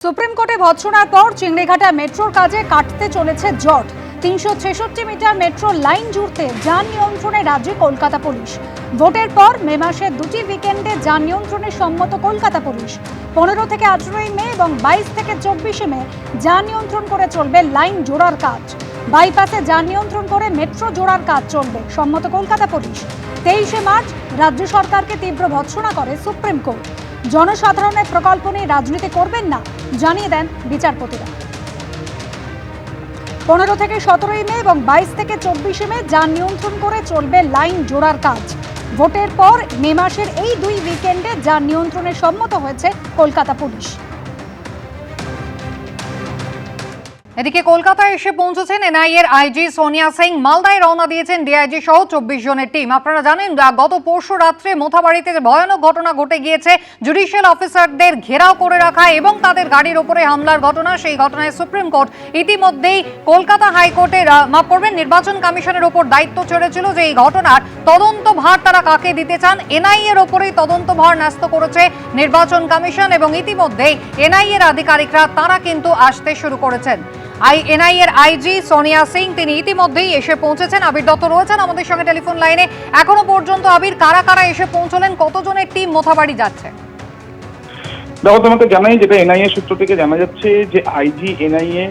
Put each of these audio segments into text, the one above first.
Supreme কোর্টে ভৎসনার পর চিংড়িঘাটা মেট্রোর কাজে কাটতে চলেছে জট। ৩৬৬ মিটার মেট্রো লাইন জুড়তে যান নিয়ন্ত্রণে রাজ্যে কলকাতা পুলিশ। ভোটের পর মে মাসের দুটি উইকেন্ডে যান নিয়ন্ত্রণে সম্মত কলকাতা পুলিশ। ১৫ থেকে ১৮ মে এবং ২২ থেকে ২৪ মে যান নিয়ন্ত্রণ করে চলবে লাইন জোড়ার কাজ। বাইপাসে যান নিয়ন্ত্রণ করে মেট্রো জোড়ার কাজ চলবে, সম্মত কলকাতা পুলিশ। ২৩ মার্চ রাজ্য সরকারকে তীব্র ভৎসনা করে সুপ্রিম কোর্ট। জনসাধারণের প্রকল্প নিয়ে রাজনীতি করবেন না জানিয়ে দেন বিচারপতিরা। ১৫ থেকে ১৭ মে এবং ২২ থেকে ২৪ মে যান নিয়ন্ত্রণ করে চলবে লাইন জোড়ার কাজ। ভোটের পর মে মাসের এই দুই উইকেন্ডে যান নিয়ন্ত্রণে সম্মত হয়েছে কলকাতা পুলিশ। এদিকে কলকাতায় এসে পৌঁছেছেন এনআইএর আইজি সোনিয়া সিং। মালদায় রওনা দিয়েছেন ডিআইজি সহ ২৪ জনের টিম। আপনারা জানেন গত পরশু রাত্রে মোথাবাড়িতে ভয়ানক ঘটনা ঘটে গিয়েছে। জুডিশিয়াল অফিসারদের ঘেরাও করে রাখা এবং তাদের গাড়ির ওপরে হামলার ঘটনা, সেই ঘটনায় সুপ্রিম কোর্ট ইতিমধ্যেই কলকাতা হাইকোর্টের নির্বাচন কমিশনের ওপর দায়িত্ব ছেড়েছিল যে এই ঘটনার তদন্ত ভার তারা কাকে দিতে চান। এনআইএর ওপরেই তদন্ত ভার ন্যস্ত করেছে নির্বাচন কমিশন এবং ইতিমধ্যেই এনআইএর আধিকারিকরা তারা কিন্তু আসতে শুরু করেছেন। এনআইএর আইজি সোনিয়া সিং তিনি ইতিমধ্যেই এসে পৌঁছেছেন। আবির দত্ত রয়েছেন আমাদের সঙ্গে টেলিফোন লাইনে। এখনো পর্যন্ত আবির, কারা কারা এসে পৌঁছলেন, কতজনের টিম মোথাবাড়ি যাচ্ছে? দেখো, তোমাকে জানাই, যেটা এনআইএ সূত্র থেকে জানা যাচ্ছে যে আইজি এনআইএ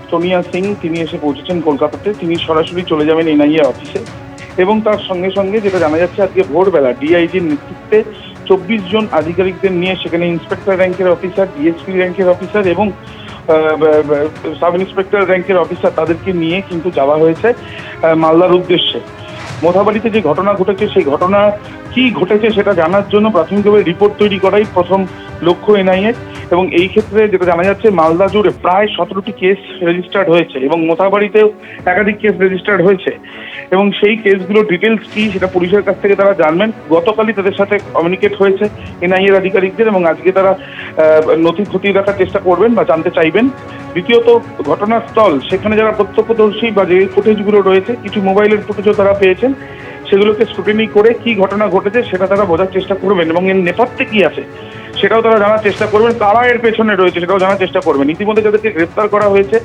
সোনিয়া সিং তিনি এসে পৌঁছেছেন কলকাতাতে। তিনি সরাসরি চলে যাবেন এনআইএ অফিসে এবং তার সঙ্গে সঙ্গে যেটা জানা যাচ্ছে আজকে ভোরবেলা ডিআইজির নেতৃত্বে ২৪ জন আধিকারিকদের নিয়ে সেখানে ইন্সপেক্টর র্যাঙ্কের অফিসার, ডিএসপি র্যাঙ্কের অফিসার এবং সাব ইন্সপেক্টর র্যাঙ্কের অফিসার তাদেরকে নিয়ে কিন্তু যাওয়া হয়েছে মালদার উদ্দেশ্যে। মোথাবাড়িতে যে ঘটনা ঘটেছে সেই ঘটনা কি ঘটেছে সেটা জানার জন্য প্রাথমিকভাবে রিপোর্ট তৈরি করাই প্রথম লক্ষ্য এনআইএ এবং এই ক্ষেত্রে যেটা জানা যাচ্ছে মালদা জুড়ে প্রায় ১৭টি কেস রেজিস্টার্ড হয়েছে এবং মোথাবাড়িতেও একাধিক কেস রেজিস্টার্ড হয়েছে এবং সেই কেসগুলো ডিটেলস কি সেটা পুলিশের কাছ থেকে তারা জানবেন। গতকালই তাদের সাথে কমিউনিকেট হয়েছে এনআইএর আধিকারিকদের এবং আজকে তারা নথি খতিয়ে রাখার চেষ্টা করবেন বা জানতে চাইবেন। দ্বিতীয়ত, ঘটনাস্থল সেখানে যারা প্রত্যক্ষদর্শী বা যে ফুটেজগুলো রয়েছে, কিছু মোবাইলের ফুটেজও তারা পেয়েছেন, সেগুলোকে স্ক্রুটিনি করে কি ঘটনা ঘটেছে সেটা তারা বোঝার চেষ্টা করবেন এবং এর নেপথ্যে কি আছে সেটাও তারা জানার চেষ্টা করবেন। কারা এর পেছনে রয়েছে সেটাও জানার চেষ্টা করবেন। ইতিমধ্যে যাদেরকে গ্রেপ্তার করা হয়েছে,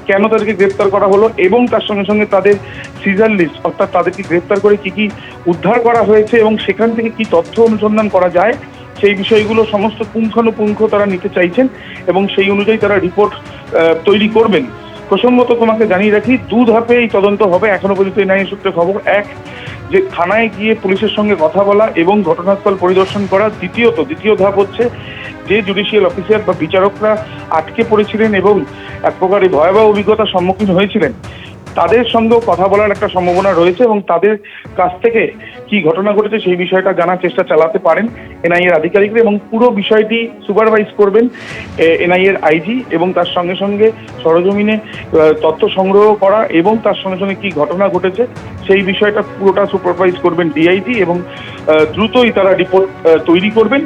কেন তাদেরকে গ্রেপ্তার করা হলো এবং তার সঙ্গে সঙ্গে তাদের সিজার লিস্ট, অর্থাৎ তাদেরকে গ্রেপ্তার করে কি কি উদ্ধার করা হয়েছে এবং সেখান থেকে কি তথ্য অনুসন্ধান করা যায় সেই বিষয়গুলো সমস্ত পুঙ্খানুপুঙ্খ তারা নিতে চাইছেন এবং সেই অনুযায়ী তারা রিপোর্ট তৈরি করবেন। প্রসঙ্গত তোমাকে জানিয়ে রাখি, দু ধাপে এই তদন্ত হবে এখনো পর্যন্ত এনআইএ সূত্রে খবর। এক, যে থানায় গিয়ে পুলিশের সঙ্গে কথা বলা এবং ঘটনাস্থল পরিদর্শন করা। দ্বিতীয় ধাপ হচ্ছে যে জুডিশিয়াল অফিসার বা বিচারকরা আটকে পড়েছিলেন এবং এক প্রকার ভয়াবহ অভিজ্ঞতার সম্মুখীন হয়েছিলেন, তাদের সঙ্গেও কথা বলার একটা সম্ভাবনা রয়েছে এবং তাদের কাছ থেকে কি ঘটনা ঘটেছে সেই বিষয়টা জানার চেষ্টা চালাতে পারেন এনআইএর আধিকারিকরা এবং পুরো বিষয়টি সুপারভাইজ করবেন এনআইএর আইজি এবং তার সঙ্গে সঙ্গে সরজমিনে তথ্য সংগ্রহ করা এবং তার সঙ্গে সঙ্গে কি ঘটনা ঘটেছে সেই বিষয়টা পুরোটা সুপারভাইজ করবেন ডিআইজি এবং দ্রুতই তারা রিপোর্ট তৈরি করবেন।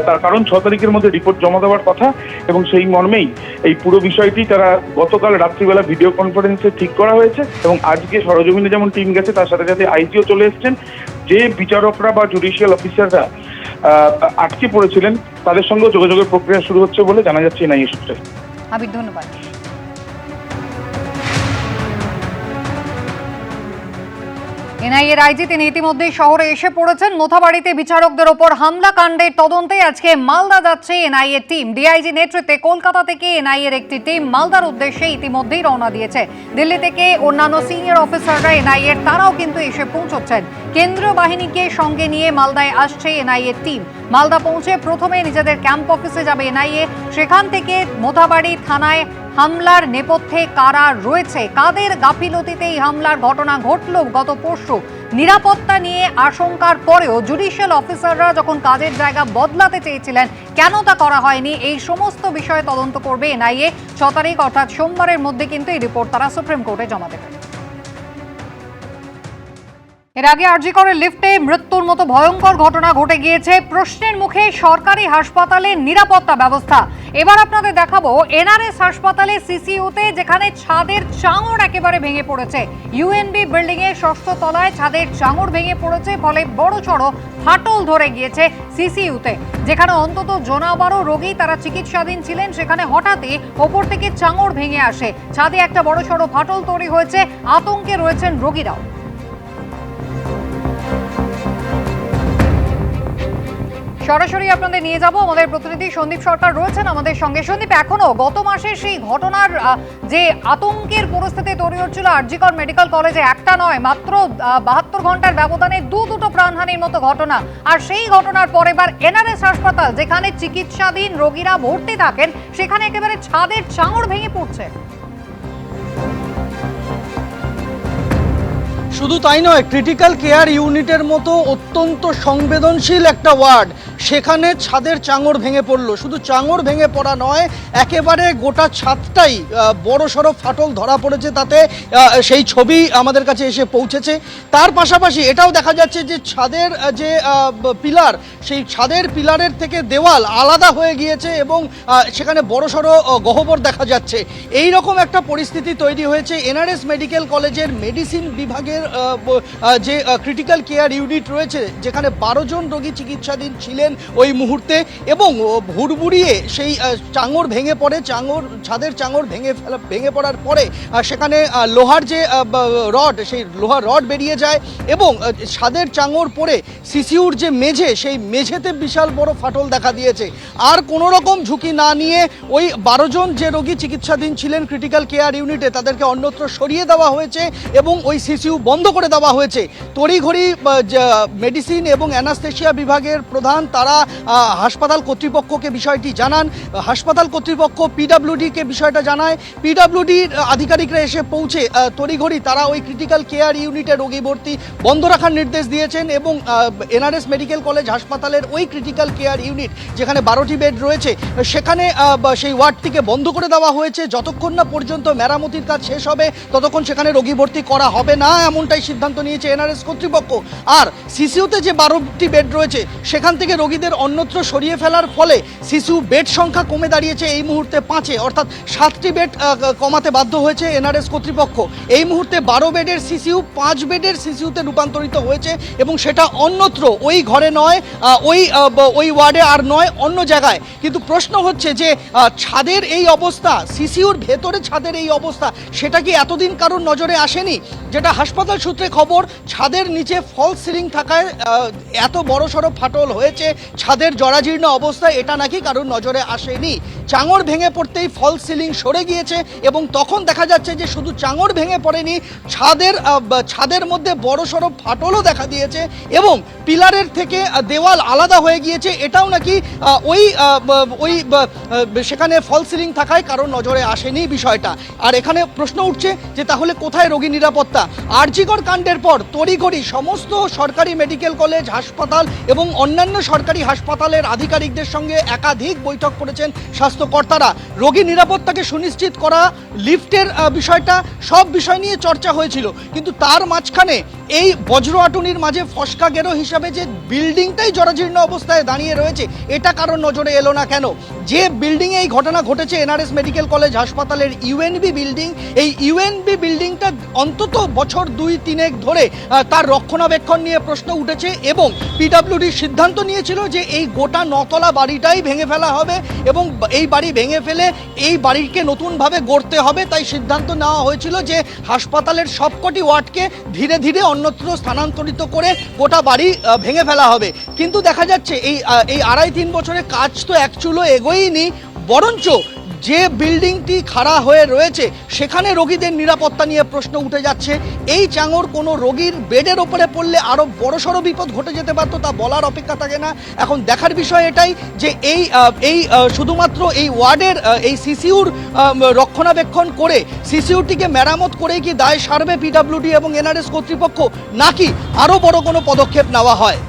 তার কারণ ৬ তারিখের মধ্যে রিপোর্ট জমা দেওয়ার কথা এবং সেই মর্মেই এই পুরো বিষয়টি তারা গতকাল রাত্রিবেলা ভিডিও কনফারেন্সে ঠিক করা হয়েছে এবং আজকে সরজমিনে যেমন টিম গেছে তার সাথে সাথে আইজিও চলে এসছেন। যে বিচারকরা বা জুডিশিয়াল অফিসাররা আটকে পড়েছিলেন তাদের সঙ্গে যোগাযোগের প্রক্রিয়া শুরু হচ্ছে বলে জানা যাচ্ছে এনআইএ সূত্রে। আবির, ধন্যবাদ। এনআইএর আইজি তিনি ইতিমধ্যেই শহরে এসে পড়েছেন। মোথাবাড়িতে বিচারকদের ওপর হামলা কাণ্ডের তদন্তে আজকে মালদা যাচ্ছে এনআইএ টিম। ডিআইজি নেতৃত্বে কলকাতা থেকে এনআইএর একটি টিম মালদার উদ্দেশ্যে ইতিমধ্যেই রওনা দিয়েছে। দিল্লি থেকে অন্যান্য সিনিয়র অফিসাররা এনআইএর তারাও কিন্তু এসে পৌঁছচ্ছেন। কেন্দ্রীয় বাহিনীকে সঙ্গে নিয়ে মালদায় আসছে এনআইএ টিম। মালদা পৌঁছে প্রথমে নিজেদের ক্যাম্প অফিসে যাবে এনআইএ, সেখান থেকে মোথাবাড়ি থানায় হামলার নেপথ্যে কারা রয়েছে, কাদের গাফিলতিতে এই হামলার ঘটনা ঘটল গত পরশু, নিরাপত্তা নিয়ে আশঙ্কার পরেও জুডিশিয়াল অফিসাররা যখন কাজের জায়গা বদলাতে চেয়েছিলেন কেন তা করা হয়নি, এই সমস্ত বিষয়ে তদন্ত করবে এনআইএ। ৬ তারিখ অর্থাৎ সোমবারের মধ্যে কিন্তু এই রিপোর্ট তারা সুপ্রিম কোর্টে জমা দেবে। এর আগে আরজি করে লিফটে মৃত্যুর মতো ভয়ঙ্কর ঘটনা ঘটে গিয়েছে। প্রশ্নের মুখে সরকারি হাসপাতালের নিরাপত্তা ব্যবস্থা। এবার আপনাদের দেখাবো এনআরএস হাসপাতালে সিসিইউতে, যেখানে ছাদের চাঙড় একেবারে ভেঙে পড়েছে। ইউএনবি বিল্ডিং এর ষষ্ঠ তলায় ছাদের চাঙড় ভেঙে পড়েছে, ফলে বড়সড় ফাটল ধরে গিয়েছে সিসিইউতে, যেখানে অন্তত 12 রোগী তারা চিকিৎসাধীন ছিলেন। সেখানে হঠাৎই ওপর থেকে চাঙড় ভেঙে আসে, ছাদে একটা বড়সড় ফাটল তৈরি হয়েছে। আতঙ্কে রয়েছেন রোগীরাও। সরাসরি আপনাদের নিয়ে যাব, আমাদের প্রতিনিধি সন্দীপ সরকার রয়েছেন আমাদের সঙ্গে। সন্দীপ, এখনো গত মাসে সেই ঘটনার যে আতঙ্কের পরিস্থিতি তৈরি হচ্ছিল আরজি কর মেডিকেল কলেজে, একটা নয় মাত্র 72 ঘন্টার ব্যবধানে দুটো প্রাণহানির মতো ঘটনা। আর সেই ঘটনার পর এবার এনআরএস হাসপাতাল, যেখানে চিকিৎসাধীন রোগীরা ভর্তি থাকেন, সেখানে একেবারে ছাদের চাঙড় ভেঙে পড়ছে। শুধু তাই নয়, ক্রিটিক্যাল কেয়ার ইউনিটের মতো অত্যন্ত সংবেদনশীল একটা ওয়ার্ড, সেখানে ছাদের চাঙড় ভেঙে পড়লো। শুধু চাঙড় ভেঙে পড়া নয়, একেবারে গোটা ছাদটাই বড় সড়ো ফাটল ধরা পড়েছে। তাতে সেই ছবি আমাদের কাছে এসে পৌঁছেছে। তার পাশাপাশি এটাও দেখা যাচ্ছে যে ছাদের যে পিলার, সেই ছাদের পিলারের থেকে দেওয়াল আলাদা হয়ে গিয়েছে এবং সেখানে বড় সড়ো গহ্বর দেখা যাচ্ছে। এই রকম একটা পরিস্থিতি তৈরি হয়েছে এনআরএস মেডিকেল কলেজের মেডিসিন বিভাগের যে ক্রিটিক্যাল কেয়ার ইউনিট রয়েছে, যেখানে 12 জন রোগী চিকিৎসাধীন ছিলেন ওই মুহূর্তে, এবং হুড়বুড়িয়ে সেই চাঙড় ভেঙে পড়ে। ছাদের চাঙড় ভেঙে পড়ার পরে সেখানে লোহার যে রড, সেই লোহার রড বেরিয়ে যায় এবং ছাদের চাঙড় পড়ে সিসিউর যে মেঝে, সেই মেঝেতে বিশাল বড় ফাটল দেখা দিয়েছে। আর কোনো রকম ঝুঁকি না নিয়ে ওই 12 জন যে রোগী চিকিৎসাধীন ছিলেন ক্রিটিক্যাল কেয়ার ইউনিটে, তাদেরকে অন্যত্র সরিয়ে দেওয়া হয়েছে এবং ওই সিসিউ বন্ধ করে দেওয়া হয়েছে। তড়িঘড়ি মেডিসিন এবং অ্যানাস্থেশিয়া বিভাগের প্রধান তারা হাসপাতাল কর্তৃপক্ষকে বিষয়টি জানান। হাসপাতাল কর্তৃপক্ষ পিডব্লিউডিকে বিষয়টা জানায়। পিডব্লিউডির আধিকারিকরা এসে পৌঁছে তড়িঘড়ি তারা ওই ক্রিটিক্যাল কেয়ার ইউনিটে রোগী ভর্তি বন্ধ রাখার নির্দেশ দিয়েছেন এবং এনআরএস মেডিকেল কলেজ হাসপাতালের ওই ক্রিটিক্যাল কেয়ার ইউনিট, যেখানে 12টি বেড রয়েছে, সেখানে সেই ওয়ার্ডটিকে বন্ধ করে দেওয়া হয়েছে। যতক্ষণ না পর্যন্ত মেরামতির কাজ শেষ হবে, ততক্ষণ সেখানে রোগী ভর্তি করা হবে না, এমনটাই সিদ্ধান্ত নিয়েছে এনআরএস কর্তৃপক্ষ। আর সিসিউতে যে 12টি বেড রয়েছে, সেখান থেকে রোগীদের অন্যত্র সরিয়ে ফেলার ফলে সিসিউ বেড সংখ্যা কমে দাঁড়িয়েছে এই মুহূর্তে 5-এ, অর্থাৎ 7টি বেড কমাতে বাধ্য হয়েছে এনআরএস কর্তৃপক্ষ। এই মুহূর্তে 12 বেডের সিসিউ 5 বেডের সিসিউতে রূপান্তরিত হয়েছে এবং সেটা অন্যত্র, ওই ঘরে নয়, ওই ওয়ার্ডে আর নয়, অন্য জায়গায়। কিন্তু প্রশ্ন হচ্ছে যে ছাদের এই অবস্থা, সিসিউর ভেতরে ছাদের এই অবস্থা, সেটা কি এতদিন কারোর নজরে আসেনি? যেটা হাসপাতাল সূত্রে খবর, ছাদের নিচে ফলস সিলিং থাকায় এত বড় সড়ো ফাটল হয়েছে, ছাদের জরাজীর্ণ অবস্থায়, এটা নাকি কারোর নজরে আসেনি। চাঙড় ভেঙে পড়তেই ফলস সিলিং সরে গিয়েছে এবং তখন দেখা যাচ্ছে যে শুধু চাঙড় ভেঙে পড়েনি, ছাদের মধ্যে বড় সড়ো ফাটলও দেখা দিয়েছে এবং পিলারের থেকে দেওয়াল আলাদা হয়ে গিয়েছে। এটাও নাকি ওই সেখানে ফলস সিলিং থাকায় কারোর নজরে আসেনি বিষয়টা। আর এখানে প্রশ্ন উঠছে যে তাহলে কোথায় রোগী নিরাপত্তা? আরজি কর কাণ্ডের পর তড়িঘড়ি সমস্ত সরকারি মেডিকেল কলেজ, হাসপাতাল এবং অন্যান্য সরকারি হাসপাতালের আধিকারিকদের সঙ্গে একাধিক বৈঠক করেছেন স্বাস্থ্যকর্তারা। রোগী নিরাপত্তাকে সুনিশ্চিত করা, লিফটের বিষয়টা, সব বিষয় নিয়ে চর্চা হয়েছিল। কিন্তু তার মাঝখানে এই বজ্র আটুনির মাঝে ফসকা গেরো হিসাবে যে বিল্ডিংটাই জরাজীর্ণ অবস্থায় দাঁড়িয়ে রয়েছে, এটা কারোর নজরে এলো না কেন? যে বিল্ডিংয়ে এই ঘটনা ঘটেছে, এনআরএস মেডিকেল কলেজ হাসপাতালের ইউএনবি বিল্ডিং, এই ইউএনবি বিল্ডিংটা অন্তত বছর 2-3 ধরে তার রক্ষণাবেক্ষণ নিয়ে প্রশ্ন উঠেছে এবং পিডব্লিউডি সিদ্ধান্ত নিয়েছিল যে এই গোটা 9তলা বাড়িটাই ভেঙে ফেলা হবে এবং এই বাড়ি ভেঙে ফেলে এই বাড়িকে নতুনভাবে গড়তে হবে। তাই সিদ্ধান্ত নেওয়া হয়েছিল যে হাসপাতালের সবকটি ওয়ার্ডকে ধীরে ধীরে অন্যত্র স্থানান্তরিত করে গোটা বাড়ি ভেঙে ফেলা হবে। কিন্তু দেখা যাচ্ছে এই 2.5-3 বছরে কাজ তো এক চুলো এগোয়নি, বরঞ্চ যে বিল্ডিংটি খাড়া হয়ে রয়েছে সেখানে রোগীদের নিরাপত্তা নিয়ে প্রশ্ন উঠে যাচ্ছে। এই চাঙড় কোনো রোগীর বেডের ওপরে পড়লে আরও বড়সড় বিপদ ঘটে যেতে পারতো, তা বলার অপেক্ষা থাকে না। এখন দেখার বিষয় এটাই যে এই শুধুমাত্র এই ওয়ার্ডের এই সিসিউর রক্ষণাবেক্ষণ করে, সিসিউটিকে মেরামত করে কি দায় সারবে পিডব্লিউডি এবং এনআরএস কর্তৃপক্ষ, নাকি আরও বড় কোনো পদক্ষেপ নেওয়া হয়?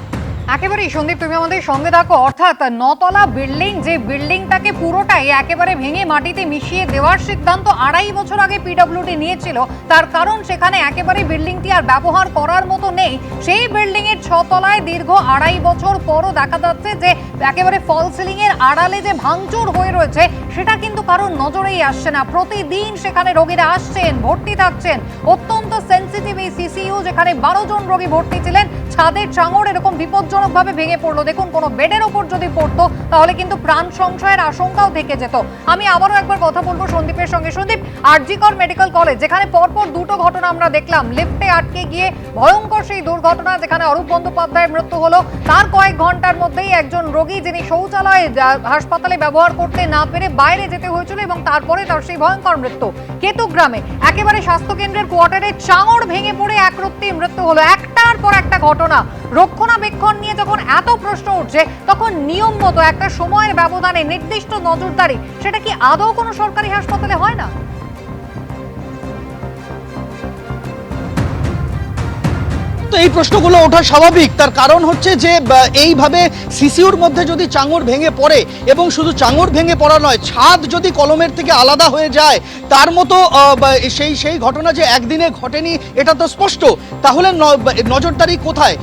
একেবারেই সন্দীপ, তুমি আমাদের সঙ্গে থাকো। অর্থাৎ 9তলা বিল্ডিং, যে বিল্ডিংটাকে পুরোটাই একেবারে ভেঙে মাটিতে মিশিয়ে দেওয়ার সিদ্ধান্ত 2.5 বছর আগে পিডব্লিউডি নিয়েছিল। তার কারণ সেখানে একেবারে বিল্ডিংটি আর ব্যবহার করার মতো নেই। সেই বিল্ডিং এর 6 তলায় দীর্ঘ 2.5 বছর পরও দেখা যাচ্ছে যে একেবারে ফল সিলিং এর আড়ালে যে ভাঙচুর হয়ে রয়েছে সেটা কিন্তু কারোর নজরেই আসছে না। প্রতিদিন সেখানে রোগীরা আসছেন, ভর্তি থাকছেন। অত্যন্ত সেন্সিটিভ এই সিসিইউ, যেখানে 12 জন রোগী ভর্তি ছিলেন, ছাদের চাঙড় এরকম বিপজ্জনকভাবে ভেঙে পড়লো। দেখুন, কোনো বেডের ওপর যদি পড়তো তাহলে কিন্তু প্রাণ সংশয়ের আশঙ্কাও থেকে যেত। আমি আবারও একবার কথা বলবো সন্দীপের সঙ্গে। সন্দীপ, আরজিকর মেডিকেল কলেজ, যেখানে পরপর দুটো ঘটনা আমরা দেখলাম, লিফটে আটকে গিয়ে ভয়ঙ্কর সেই দুর্ঘটনা, যেখানে অরূপ বন্দ্যোপাধ্যায়ের মৃত্যু হলো, তার কয়েক ঘন্টার মধ্যেই একজন রোগী যিনি শৌচালয়ে হাসপাতালে ব্যবহার করতে না পেরে বাইরে যেতে হয়েছিল এবং তারপরে তার সেই ভয়ঙ্কর মৃত্যু। কেতুগ্রামে একেবারে স্বাস্থ্যকেন্দ্রের কোয়ার্টারে চাঙড় ভেঙে পড়ে একরত্তি মৃত্যু হলো। একটার পর একটা ঘটনা। রক্ষণাবেক্ষণ নিয়ে যখন এত প্রশ্ন উঠছে, তখন নিয়ম মতো একটা সময়ের ব্যবধানে নির্দিষ্ট নজরদারি, সেটা কি আদৌ কোনো সরকারি হাসপাতালে হয় না? তো এই প্রশ্নগুলো ওঠা স্বাভাবিক। তার কারণ হচ্ছে যে এইভাবে সিসিউর মধ্যে যদি চাঙড় ভেঙে পড়ে, এবং শুধু চাঙড় ভেঙে পড়া নয়, ছাদ যদি কলমের থেকে আলাদা হয়ে যায়, তার মতো সেই ঘটনা যে একদিনে ঘটেনি এটা তো স্পষ্ট। তাহলে নজরদারি কোথায়?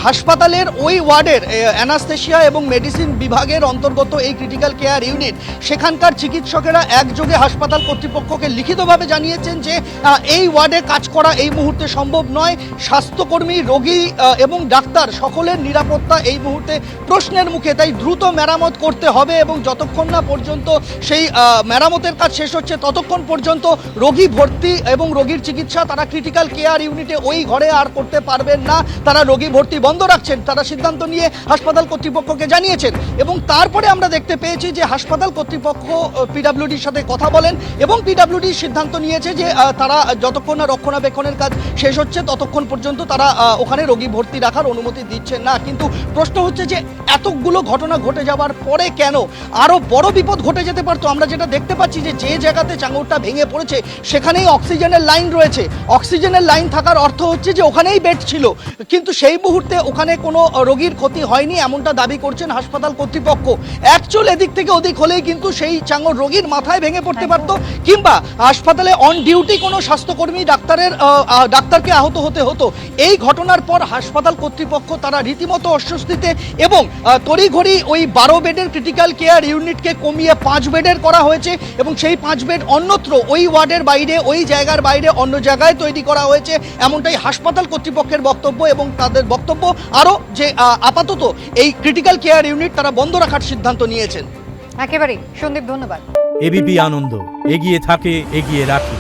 হাসপাতালের ওই ওয়ার্ডের অ্যানাস্থেশিয়া এবং মেডিসিন বিভাগের অন্তর্গত এই ক্রিটিক্যাল কেয়ার ইউনিট, সেখানকার চিকিৎসকেরা একযোগে হাসপাতাল কর্তৃপক্ষকে লিখিতভাবে জানিয়েছেন যে এই ওয়ার্ডে কাজ করা এই মুহূর্তে সম্ভব নয়। স্বাস্থ্যকর্মী, রোগী এবং ডাক্তার সকলের নিরাপত্তা এই মুহূর্তে প্রশ্নের মুখে, তাই দ্রুত মেরামত করতে হবে এবং যতক্ষণ না পর্যন্ত সেই মেরামতের কাজ শেষ হচ্ছে ততক্ষণ পর্যন্ত রোগী ভর্তি এবং রোগীর চিকিৎসা তারা ক্রিটিক্যাল কেয়ার ইউনিটে ওই ঘরে আর করতে পারবেন না। তারা রোগী ভর্তি বন্ধ রাখছেন, তারা সিদ্ধান্ত নিয়ে হাসপাতাল কর্তৃপক্ষকে জানিয়েছেন। এবং তারপরে আমরা দেখতে পেয়েছি যে হাসপাতাল কর্তৃপক্ষ পিডব্লিউডির সাথে কথা বলেন এবং পিডব্লিউডি সিদ্ধান্ত নিয়েছে যে তারা যতক্ষণ না রক্ষণাবেক্ষণের কাজ শেষ হচ্ছে ততক্ষণ পর্যন্ত তারা ওখানে রোগী ভর্তি রাখার অনুমতি দিচ্ছেন না। কিন্তু প্রশ্ন হচ্ছে যে এতগুলো ঘটনা ঘটে যাওয়ার পরে কেন আরো বড় বিপদ ঘটে যেতে পারতো? আমরা যেটা দেখতে পাচ্ছি যে জায়গাতে চাঙড়টা ভেঙে পড়েছে সেখানেই অক্সিজেনের লাইন রয়েছে। অক্সিজেনের লাইন থাকার অর্থ হচ্ছে যে ওখানেই বেড ছিল, কিন্তু সেই মুহূর্তে ওখানে কোনো রোগীর ক্ষতি হয়নি এমনটা দাবি করছেন হাসপাতাল কর্তৃপক্ষ। অ্যাকচুয়াল এদিক থেকে ওদিক হলেই কিন্তু সেই চাঙড় রোগীর মাথায় ভেঙে পড়তে পারতো, কিংবা হাসপাতালে অন ডিউটি কোনো স্বাস্থ্যকর্মী ডাক্তারকে আহত হতে হতো। এই ঘটনার পর হাসপাতাল কর্তৃপক্ষ তারা রীতিমতো অস্বস্তিতে এবং তড়িঘড়ি ওই 12 বেডের ক্রিটিক্যাল কেয়ার ইউনিটকে কমিয়ে 5 বেডের করা হয়েছে এবং সেই 5 বেড অন্যত্র ওই ওয়ার্ডের বাইরে, ওই জায়গার বাইরে অন্য জায়গায় তৈরি করা হয়েছে, এমনটাই হাসপাতাল কর্তৃপক্ষের বক্তব্য। এবং তাদের বক্তব্য আরও যে আপাতত এই ক্রিটিক্যাল কেয়ার ইউনিট তারা বন্ধ রাখার সিদ্ধান্ত নিয়েছেন। একেবারেই সন্দীপ, ধন্যবাদ। এবিপি আনন্দ, এগিয়ে থাকে, এগিয়ে রাখে।